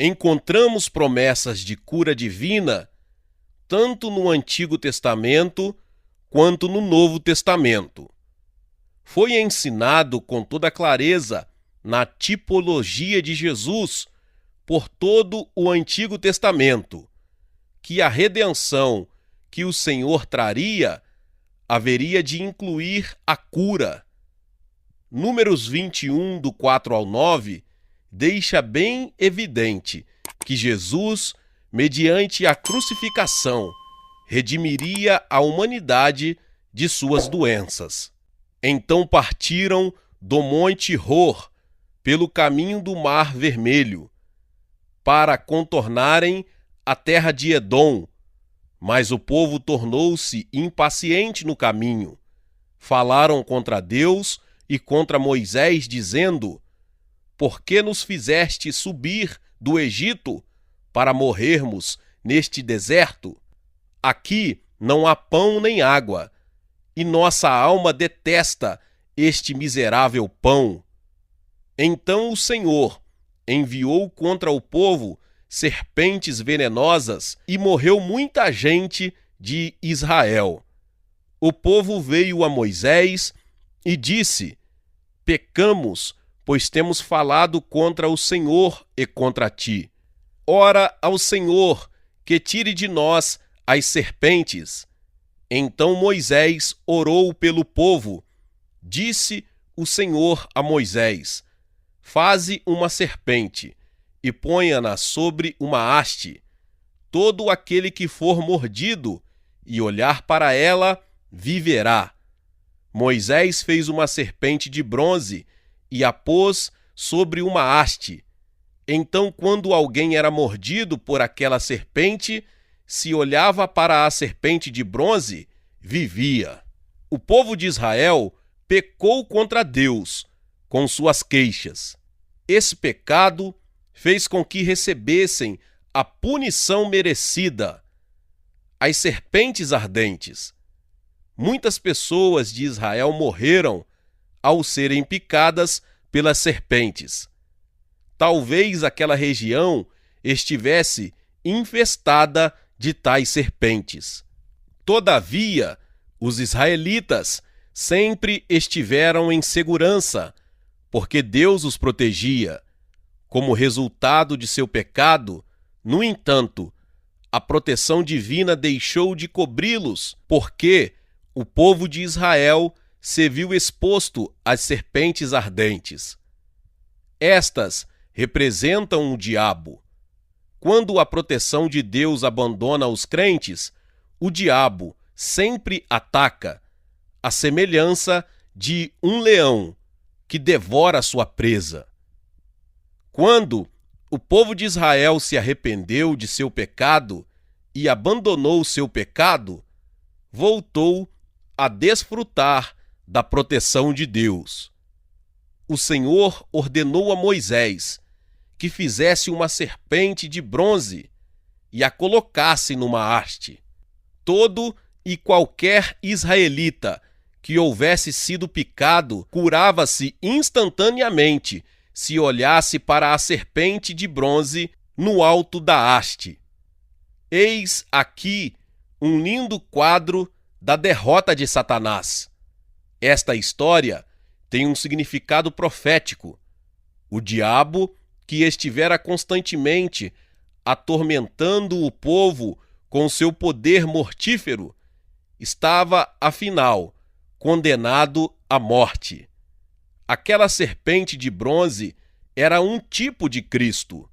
encontramos promessas de cura divina tanto no Antigo Testamento quanto no Novo Testamento. Foi ensinado com toda clareza na tipologia de Jesus por todo o Antigo Testamento que a redenção que o Senhor traria haveria de incluir a cura. Números 21, do 4 ao 9, deixa bem evidente que Jesus, mediante a crucificação, redimiria a humanidade de suas doenças. Então partiram do Monte Hor, pelo caminho do Mar Vermelho, para contornarem a terra de Edom, mas o povo tornou-se impaciente no caminho. Falaram contra Deus e contra Moisés, dizendo: Por que nos fizeste subir do Egito para morrermos neste deserto? Aqui não há pão nem água, e nossa alma detesta este miserável pão. Então o Senhor enviou contra o povo serpentes venenosas e morreu muita gente de Israel. O povo veio a Moisés e disse: Pecamos, pois temos falado contra o Senhor e contra ti. Ora ao Senhor, que tire de nós as serpentes. Então Moisés orou pelo povo. Disse o Senhor a Moisés: Faze uma serpente e ponha-na sobre uma haste. Todo aquele que for mordido e olhar para ela viverá. Moisés fez uma serpente de bronze e a pôs sobre uma haste. Então, quando alguém era mordido por aquela serpente, se olhava para a serpente de bronze, vivia. O povo de Israel pecou contra Deus com suas queixas. Esse pecado fez com que recebessem a punição merecida, as serpentes ardentes. Muitas pessoas de Israel morreram ao serem picadas pelas serpentes. Talvez aquela região estivesse infestada de tais serpentes. Todavia, os israelitas sempre estiveram em segurança, porque Deus os protegia. Como resultado de seu pecado, no entanto, a proteção divina deixou de cobri-los, porque o povo de Israel se viu exposto às serpentes ardentes. Estas representam o diabo. Quando a proteção de Deus abandona os crentes, o diabo sempre ataca, à semelhança de um leão que devora sua presa. Quando o povo de Israel se arrependeu de seu pecado e abandonou seu pecado, voltou a desfrutar da proteção de Deus. O Senhor ordenou a Moisés que fizesse uma serpente de bronze e a colocasse numa haste. Todo e qualquer israelita que houvesse sido picado curava-se instantaneamente se olhasse para a serpente de bronze no alto da haste. Eis aqui um lindo quadro da derrota de Satanás. Esta história tem um significado profético. O diabo, que estivera constantemente atormentando o povo com seu poder mortífero, estava, afinal, condenado à morte. Aquela serpente de bronze era um tipo de Cristo.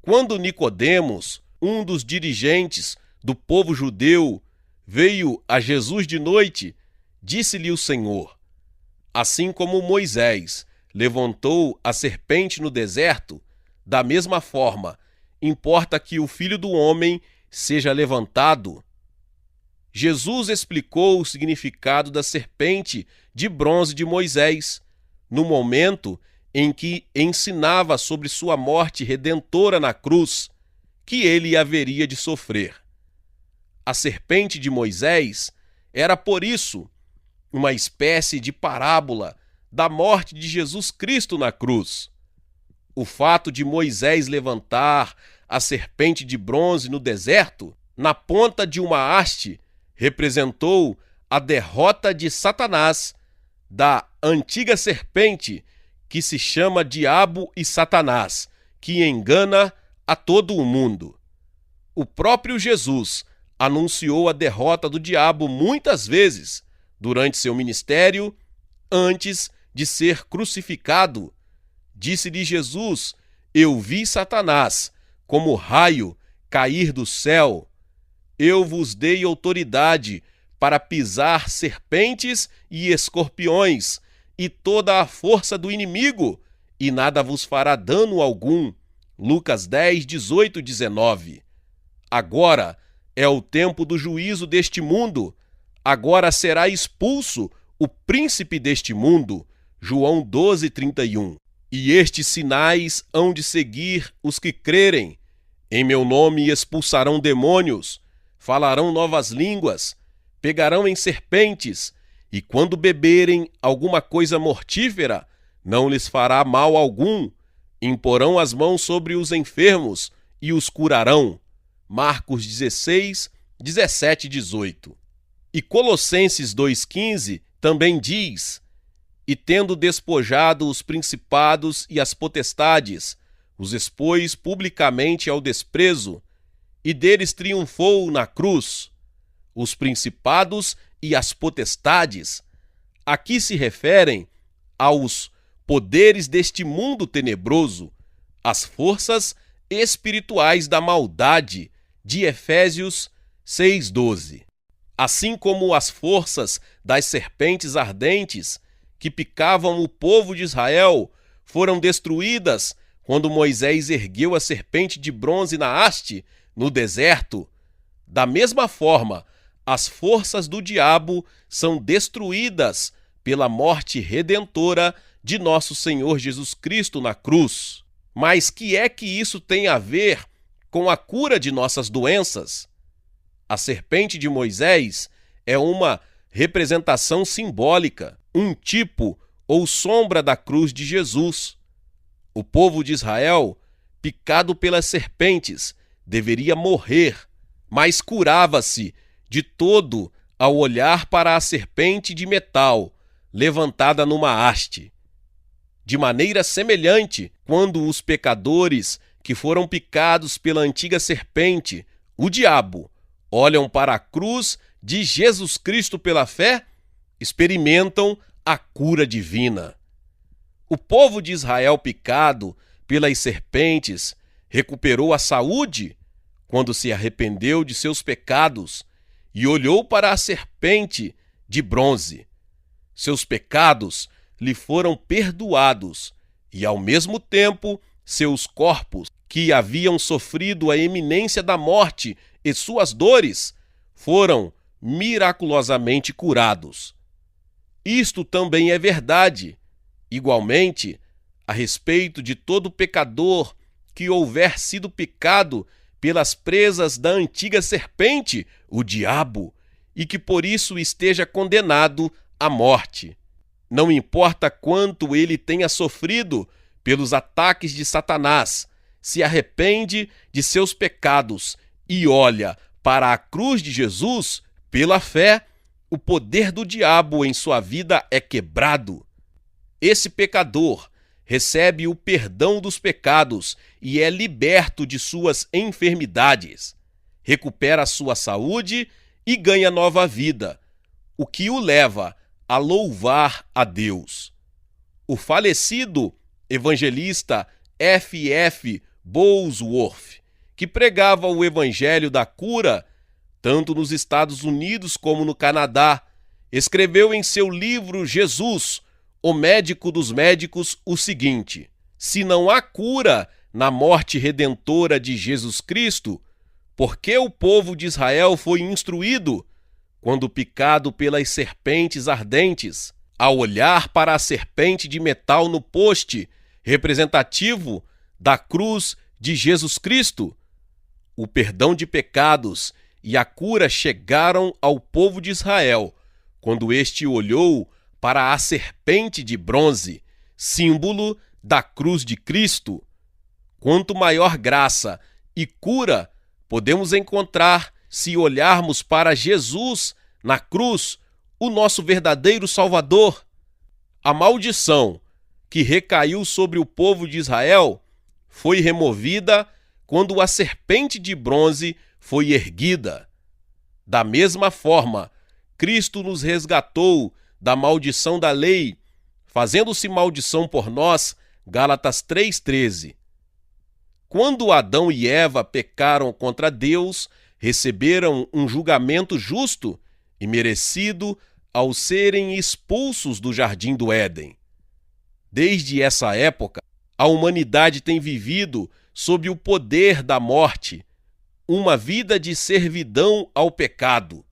Quando Nicodemos, um dos dirigentes do povo judeu, veio a Jesus de noite, disse-lhe o Senhor: Assim como Moisés levantou a serpente no deserto, da mesma forma, importa que o Filho do Homem seja levantado. Jesus explicou o significado da serpente de bronze de Moisés, no momento em que ensinava sobre sua morte redentora na cruz, que ele haveria de sofrer. A serpente de Moisés era, por isso, uma espécie de parábola da morte de Jesus Cristo na cruz. O fato de Moisés levantar a serpente de bronze no deserto, na ponta de uma haste, representou a derrota de Satanás, da antiga serpente que se chama Diabo e Satanás, que engana a todo o mundo. O próprio Jesus anunciou a derrota do diabo muitas vezes durante seu ministério, antes de ser crucificado. Disse-lhe Jesus: eu vi Satanás, como raio, cair do céu. Eu vos dei autoridade para pisar serpentes e escorpiões, e toda a força do inimigo, e nada vos fará dano algum. Lucas 10, 18, 19. Agora é o tempo do juízo deste mundo. Agora será expulso o príncipe deste mundo. João 12, 31. E estes sinais hão de seguir os que crerem. Em meu nome expulsarão demônios, falarão novas línguas, pegarão em serpentes, e quando beberem alguma coisa mortífera, não lhes fará mal algum. Imporão as mãos sobre os enfermos e os curarão. Marcos 16, 17 e 18. E Colossenses 2,15 também diz: e tendo despojado os principados e as potestades, os expôs publicamente ao desprezo, e deles triunfou na cruz. Os principados e as potestades aqui se referem aos poderes deste mundo tenebroso, as forças espirituais da maldade, de Efésios 6,12. Assim como as forças das serpentes ardentes que picavam o povo de Israel foram destruídas quando Moisés ergueu a serpente de bronze na haste no deserto, da mesma forma, as forças do diabo são destruídas pela morte redentora de nosso Senhor Jesus Cristo na cruz. Mas que é que isso tem a ver com a cura de nossas doenças? A serpente de Moisés é uma representação simbólica, um tipo ou sombra da cruz de Jesus. O povo de Israel, picado pelas serpentes, deveria morrer, mas curava-se de todo ao olhar para a serpente de metal levantada numa haste. De maneira semelhante, quando os pecadores que foram picados pela antiga serpente, o diabo, olham para a cruz de Jesus Cristo pela fé, experimentam a cura divina. O povo de Israel picado pelas serpentes recuperou a saúde quando se arrependeu de seus pecados e olhou para a serpente de bronze. Seus pecados lhe foram perdoados e, ao mesmo tempo, seus corpos, que haviam sofrido a iminência da morte e suas dores, foram miraculosamente curados. Isto também é verdade, igualmente, a respeito de todo pecador que houver sido picado pelas presas da antiga serpente, o diabo, e que por isso esteja condenado à morte. Não importa quanto ele tenha sofrido pelos ataques de Satanás, se arrepende de seus pecados e olha para a cruz de Jesus, pela fé, o poder do diabo em sua vida é quebrado. Esse pecador recebe o perdão dos pecados e é liberto de suas enfermidades, recupera sua saúde e ganha nova vida, o que o leva a louvar a Deus. O falecido evangelista F.F. Bosworth, que pregava o evangelho da cura, tanto nos Estados Unidos como no Canadá, escreveu em seu livro Jesus, o médico dos médicos, o seguinte: se não há cura na morte redentora de Jesus Cristo, por que o povo de Israel foi instruído, quando picado pelas serpentes ardentes, a olhar para a serpente de metal no poste, representativo da cruz de Jesus Cristo? O perdão de pecados e a cura chegaram ao povo de Israel, quando este olhou para a serpente de bronze, símbolo da cruz de Cristo. Quanto maior graça e cura podemos encontrar se olharmos para Jesus na cruz, o nosso verdadeiro Salvador. A maldição que recaiu sobre o povo de Israel foi removida quando a serpente de bronze foi erguida. Da mesma forma, Cristo nos resgatou da maldição da lei, fazendo-se maldição por nós, Gálatas 3,13. Quando Adão e Eva pecaram contra Deus, receberam um julgamento justo e merecido ao serem expulsos do jardim do Éden. Desde essa época, a humanidade tem vivido sob o poder da morte, uma vida de servidão ao pecado.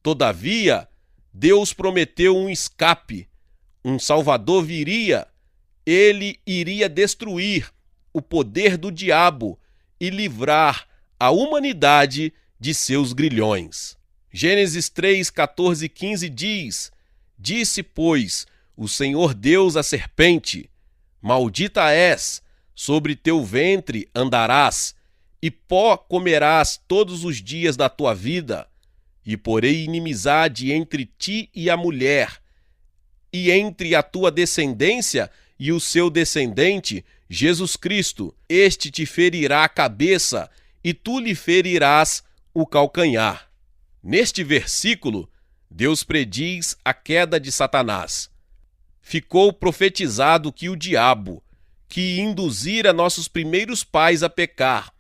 Todavia, Deus prometeu um escape, um Salvador viria, ele iria destruir o poder do diabo e livrar a humanidade de seus grilhões. Gênesis 3, 14 e 15 diz: Disse, pois, o Senhor Deus à serpente: Maldita és, sobre teu ventre andarás, e pó comerás todos os dias da tua vida, e porei inimizade entre ti e a mulher, e entre a tua descendência e o seu descendente, Jesus Cristo. Este te ferirá a cabeça, e tu lhe ferirás o calcanhar. Neste versículo, Deus prediz a queda de Satanás. Ficou profetizado que o diabo, que induzira nossos primeiros pais a pecar,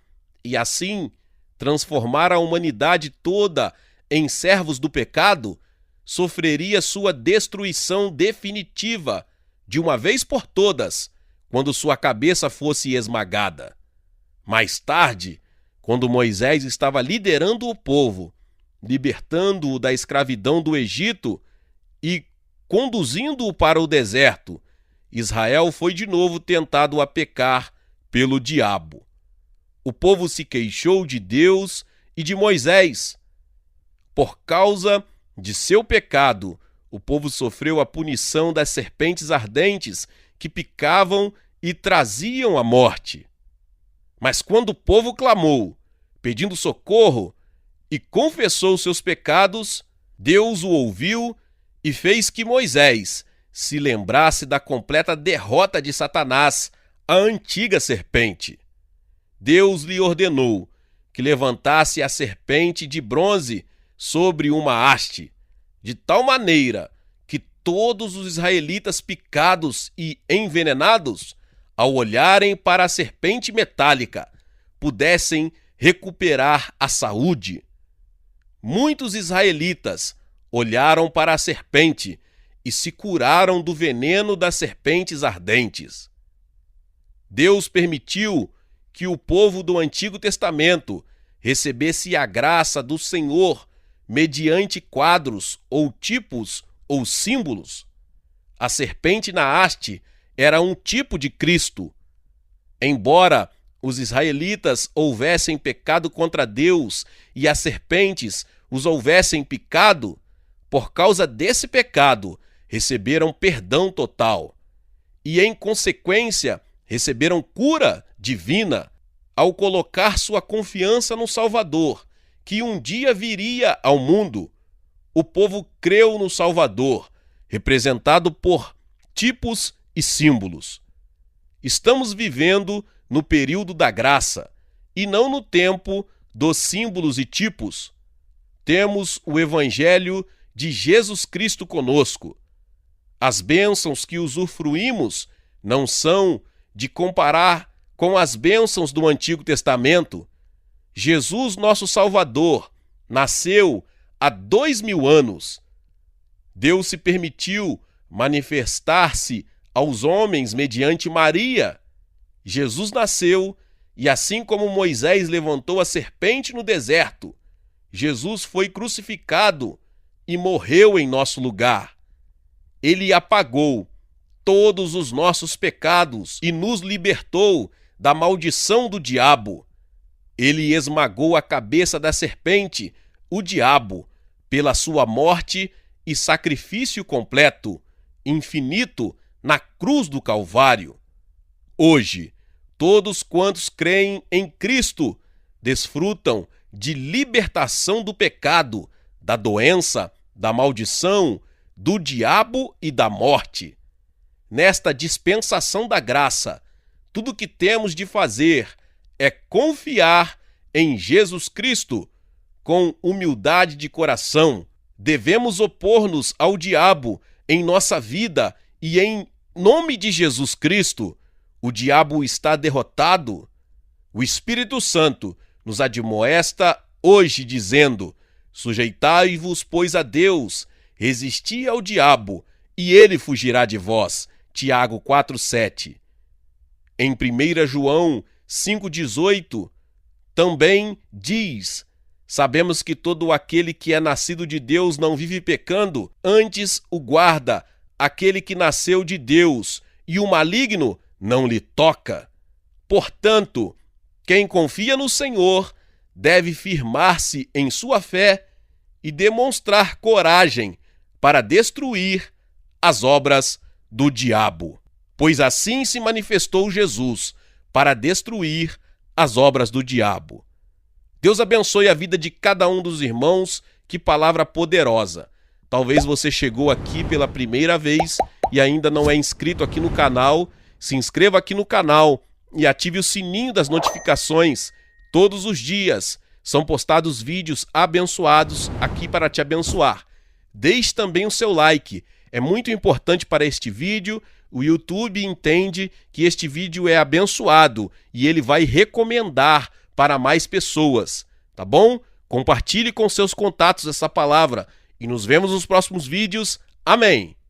e assim transformar a humanidade toda em servos do pecado, sofreria sua destruição definitiva, de uma vez por todas, quando sua cabeça fosse esmagada. Mais tarde, quando Moisés estava liderando o povo, libertando-o da escravidão do Egito e conduzindo-o para o deserto, Israel foi de novo tentado a pecar pelo diabo. O povo se queixou de Deus e de Moisés. Por causa de seu pecado, o povo sofreu a punição das serpentes ardentes que picavam e traziam a morte. Mas quando o povo clamou, pedindo socorro, e confessou seus pecados, Deus o ouviu e fez que Moisés se lembrasse da completa derrota de Satanás, a antiga serpente. Deus lhe ordenou que levantasse a serpente de bronze sobre uma haste, de tal maneira que todos os israelitas picados e envenenados, ao olharem para a serpente metálica, pudessem recuperar a saúde. Muitos israelitas olharam para a serpente e se curaram do veneno das serpentes ardentes. Deus permitiu que o povo do Antigo Testamento recebesse a graça do Senhor mediante quadros ou tipos ou símbolos. A serpente na haste era um tipo de Cristo. Embora os israelitas houvessem pecado contra Deus e as serpentes os houvessem picado, por causa desse pecado receberam perdão total e, em consequência, receberam cura divina ao colocar sua confiança no Salvador, que um dia viria ao mundo. O povo creu no Salvador, representado por tipos e símbolos. Estamos vivendo no período da graça e não no tempo dos símbolos e tipos. Temos o Evangelho de Jesus Cristo conosco. As bênçãos que usufruímos não são de comparar com as bênçãos do Antigo Testamento. Jesus, nosso Salvador, nasceu há 2000 anos. Deus se permitiu manifestar-se aos homens mediante Maria. Jesus nasceu e, assim como Moisés levantou a serpente no deserto, Jesus foi crucificado e morreu em nosso lugar. Ele apagou todos os nossos pecados e nos libertou da maldição do diabo. Ele esmagou a cabeça da serpente, o diabo, pela sua morte e sacrifício completo, infinito, na cruz do Calvário. Hoje, todos quantos creem em Cristo desfrutam de libertação do pecado, da doença, da maldição, do diabo e da morte. Nesta dispensação da graça, tudo o que temos de fazer é confiar em Jesus Cristo com humildade de coração. Devemos opor-nos ao diabo em nossa vida e em nome de Jesus Cristo, o diabo está derrotado. O Espírito Santo nos admoesta hoje dizendo: sujeitai-vos, pois, a Deus, resisti ao diabo, e ele fugirá de vós. Tiago 4,7. Em 1 João 5,18, também diz: sabemos que todo aquele que é nascido de Deus não vive pecando, antes o guarda aquele que nasceu de Deus, e o maligno não lhe toca. Portanto, quem confia no Senhor deve firmar-se em sua fé e demonstrar coragem para destruir as obras do diabo. Pois assim se manifestou Jesus, para destruir as obras do diabo. Deus abençoe a vida de cada um dos irmãos. Que palavra poderosa. Talvez você chegou aqui pela primeira vez e ainda não é inscrito aqui no canal. Se inscreva aqui no canal e ative o sininho das notificações. Todos os dias são postados vídeos abençoados aqui para te abençoar. Deixe também o seu like. É muito importante para este vídeo. O YouTube entende que este vídeo é abençoado e ele vai recomendar para mais pessoas, tá bom? Compartilhe com seus contatos essa palavra e nos vemos nos próximos vídeos. Amém!